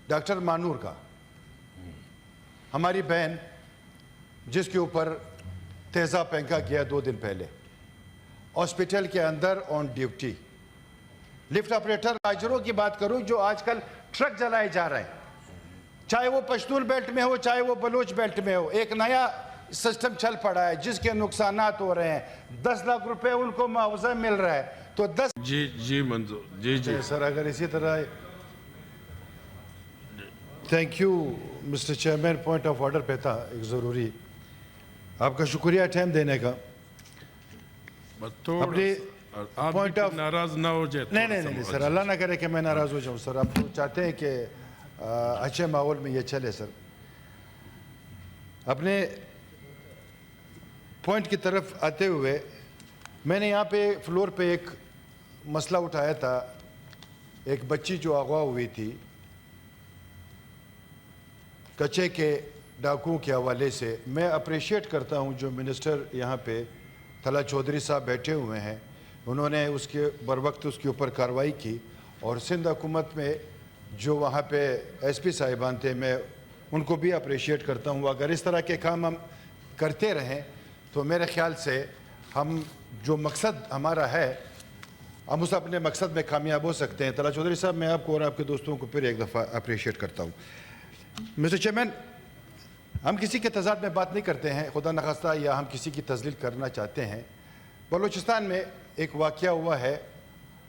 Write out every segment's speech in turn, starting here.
Doctor Manur का, हमारी बहन जिसके ऊपर तेज़ा फेंका गया 2 दिन पहले, हॉस्पिटल के अंदर ऑन ड्यूटी। लिफ्ट ऑपरेटर राजरों की बात करूं जो आजकल ट्रक जलाए जा रहे हैं, चाहे वो पश्तून बेल्ट में हो चाहे वो बलूच बेल्ट में हो, एक नया सिस्टम चल पड़ा है जिसके नुकसानात हो रहे हैं। 10 लाख रुपए उनको मुआवजा मिल रहा है, तो 10 जी मंजूर जी सर, अगर इसी तरह। Thank you mister chairman, point of order पे था एक ज़रूरी। आपका शुक्रिया टाइम देने का। अपनी आप पॉइंट ऑफ नाराज ना हो जाए। नहीं सर, अल्लाह ना करे कि मैं नाराज़ हो जाऊं सर। आप तो चाहते हैं कि अच्छे माहौल में ये चले सर। अपने पॉइंट की तरफ आते हुए मैंने यहाँ पे फ्लोर पे एक मसला उठाया था, एक बच्ची जो अगवा हुई थी कच्चे के डाकुओं के हवाले से। मैं अप्रिशिएट करता हूँ जो मिनिस्टर यहाँ पे तला चौधरी साहब बैठे हुए हैं, उन्होंने उसके बर वक्त उसके ऊपर कार्रवाई की। और सिंध हुकूमत में जो वहाँ पे एसपी साहिबान थे, मैं उनको भी अप्रिशिएट करता हूँ। अगर इस तरह के काम हम करते रहें तो मेरे ख्याल से हम जो मकसद हमारा है हम उस अपने मकसद में कामयाब हो सकते हैं। तला चौधरी साहब, मैं आपको और आपके दोस्तों को फिर एक दफ़ा अप्रिशिएट करता हूँ। मिस्टर चेयरमैन, हम किसी के तजाद में बात नहीं करते हैं खुदा नखास्ता, या हम किसी की तजलील करना चाहते हैं। बलूचिस्तान में एक वाक़या हुआ है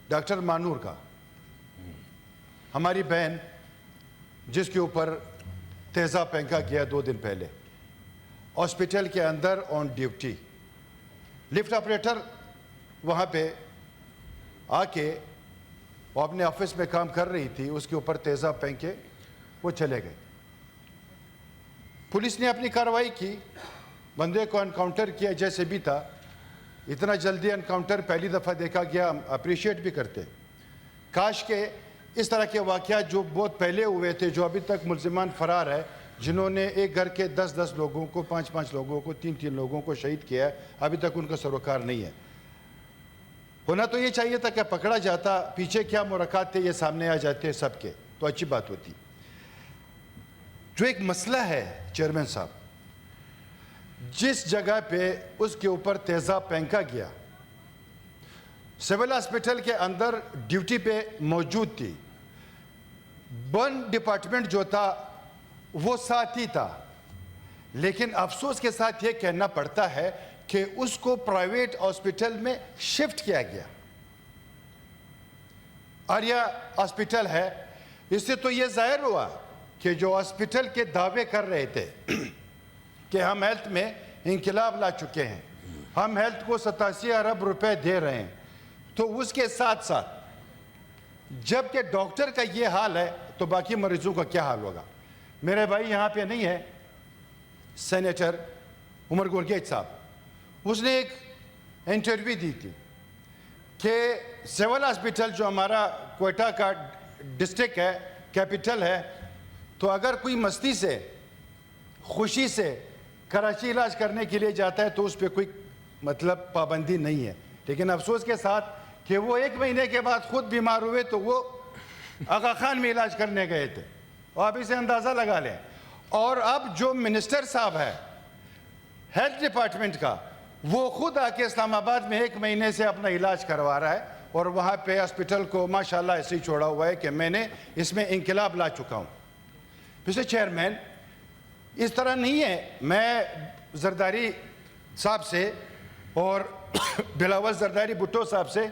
डॉक्टर मानूर का, हमारी बहन जिसके ऊपर तेज़ा फेंका गया 2 दिन पहले, हॉस्पिटल के अंदर ऑन ड्यूटी। लिफ्ट ऑपरेटर वहाँ पे आके वो अपने ऑफिस में काम कर रही थी, उसके ऊपर तेज़ा फेंक के वो चले गए। पुलिस ने अपनी कार्रवाई की, बंदे को एनकाउंटर किया जैसे भी था। इतना जल्दी एनकाउंटर पहली दफ़ा देखा गया, हम अप्रिशिएट भी करते। काश के इस तरह के वाक़यात जो बहुत पहले हुए थे, जो अभी तक मुल्ज़िमान फ़रार है, जिन्होंने एक घर के 10-10 लोगों को, 5-5 लोगों को, 3-3 लोगों को शहीद किया है, अभी तक उनका सरोकार नहीं है। होना तो ये चाहिए था कि पकड़ा जाता, पीछे क्या मुरक्कात थे ये सामने आ जाते सबके, तो अच्छी बात होती। जो एक मसला है चेयरमैन साहब, जिस जगह पे उसके ऊपर तेज़ा फेंका गया, सिविल हॉस्पिटल के अंदर ड्यूटी पे मौजूद थी, वन डिपार्टमेंट जो था वो साथ ही था, लेकिन अफसोस के साथ ये कहना पड़ता है कि उसको प्राइवेट हॉस्पिटल में शिफ्ट किया गया। आर्या हॉस्पिटल है, इससे तो ये जाहिर हुआ कि जो हॉस्पिटल के दावे कर रहे थे कि हम हेल्थ में इंकलाब ला चुके हैं, हम हेल्थ को 87 अरब रुपए दे रहे हैं, तो उसके साथ साथ जबकि डॉक्टर का ये हाल है तो बाकी मरीजों का क्या हाल होगा। मेरे भाई यहाँ पे नहीं है सेनेटर उमर गुरगेज साहब, उसने एक इंटरव्यू दी थी कि सिविल हॉस्पिटल जो हमारा क्वेटा का डिस्ट्रिक्ट है, कैपिटल है, तो अगर कोई मस्ती से खुशी से कराची इलाज करने के लिए जाता है तो उस पर कोई मतलब पाबंदी नहीं है। लेकिन अफसोस के साथ कि वो 1 महीने के बाद खुद बीमार हुए तो वो आगा खान में इलाज करने गए थे, और आप इसे अंदाज़ा लगा लें। और अब जो मिनिस्टर साहब है हेल्थ डिपार्टमेंट का, वो खुद आके इस्लामाबाद में 1 महीने से अपना इलाज करवा रहा है, और वहाँ पे हॉस्पिटल को माशाल्लाह ऐसे ही छोड़ा हुआ है कि मैंने इसमें इंकलाब ला चुका हूँ। मिस्टर चेयरमैन, इस तरह नहीं है। मैं जरदारी साहब से और बिलावल जरदारी भुट्टो साहब से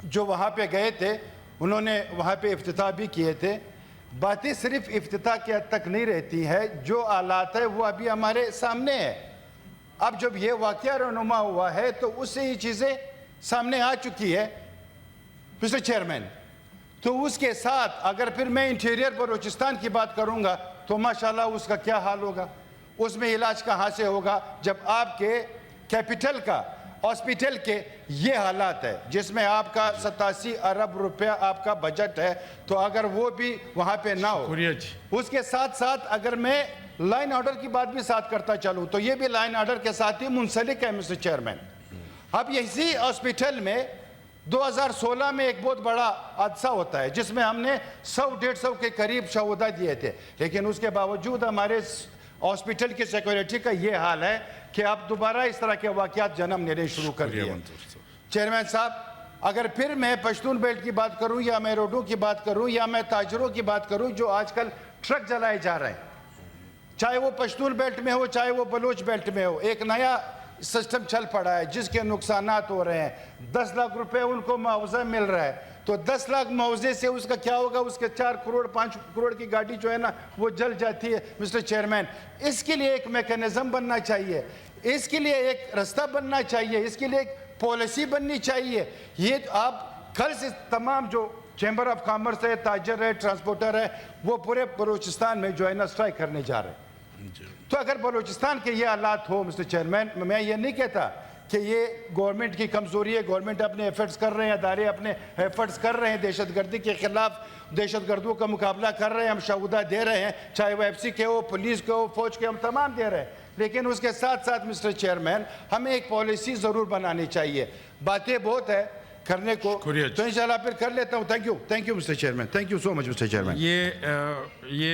जो वहाँ पे गए थे, उन्होंने वहाँ पे इफ्तिताह भी किए थे। बातें सिर्फ इफ्तिताह के हद तक नहीं रहती है, जो हालात है वो अभी हमारे सामने है। अब जब ये वाक़या रहनुमा हुआ है तो उससे ये चीज़ें सामने आ चुकी है मिस्टर चेयरमैन। तो उसके साथ अगर फिर मैं इंटीरियर बलूचिस्तान की बात करूंगा तो माशाल्लाह उसका क्या हाल होगा, उसमें इलाज कहाँ से होगा, जब आपके कैपिटल का हॉस्पिटल के ये हालात है जिसमें आपका 87 अरब रुपया आपका बजट है, तो अगर वो भी वहाँ पे ना हो, उसके साथ साथ अगर मैं लाइन ऑर्डर की बात भी साथ करता चलूँ तो ये भी लाइन ऑर्डर के साथ ही मुंसलिक है मिस्टर चेयरमैन। अब इसी हॉस्पिटल में 2016 میں ایک بہت بڑا حادثہ ہوتا ہے جس میں ہم نے 100-150 کے قریب شہدا دیے تھے، لیکن اس کے باوجود ہمارے ہاسپٹل کی سیکورٹی کا یہ حال ہے کہ اب دوبارہ اس طرح کے واقعات جنم لینے شروع کر دیے۔ چیئرمین صاحب، اگر پھر میں پشتون بیلٹ کی بات کروں یا میں روڈوں کی بات کروں یا میں تاجروں کی بات کروں جو آج کل ٹرک جلائے جا رہے ہیں، چاہے وہ پشتون بیلٹ میں ہو چاہے وہ بلوچ بیلٹ میں ہو، ایک نیا سسٹم چل پڑا ہے جس کے نقصانات ہو رہے ہیں۔ 10 لاکھ روپے ان کو معاوضہ مل رہا ہے، تو 10 لاکھ معاوضے سے اس کا کیا ہوگا؟ اس کے 4 کروڑ 5 کروڑ کی گاڑی جو ہے نا وہ جل جاتی ہے۔ مسٹر چیئرمین، اس کے لیے ایک میکانزم بننا چاہیے، اس کے لیے ایک رستہ بننا چاہیے، اس کے لیے ایک پالیسی بننی چاہیے۔ یہ آپ کل سے تمام جو چیمبر آف کامرس ہے، تاجر ہے، ٹرانسپورٹر ہے، وہ پورے بلوچستان میں جو ہے نا سٹرائک کرنے جا رہے ہیں۔ تو اگر بلوچستان کے یہ حالات ہو مسٹر چیئرمین، میں یہ نہیں کہتا کہ یہ گورنمنٹ کی کمزوری ہے، گورنمنٹ اپنے ایفرٹس کر رہے ہیں، ادارے اپنے ایفرٹس کر رہے ہیں، دہشت گردی کے خلاف دہشت گردوں کا مقابلہ کر رہے ہیں، ہم شہدا دے رہے ہیں، چاہے وہ ایف سی کے ہو، پولیس کے ہو، فوج کے، ہم تمام دے رہے ہیں، لیکن اس کے ساتھ ساتھ مسٹر چیئرمین ہمیں ایک پالیسی ضرور بنانی چاہیے۔ باتیں بہت ہے کرنے کو، تو انشاءاللہ پھر کر لیتا ہوں۔ Thank you mister chairman, thank you so much mister chairman. یہ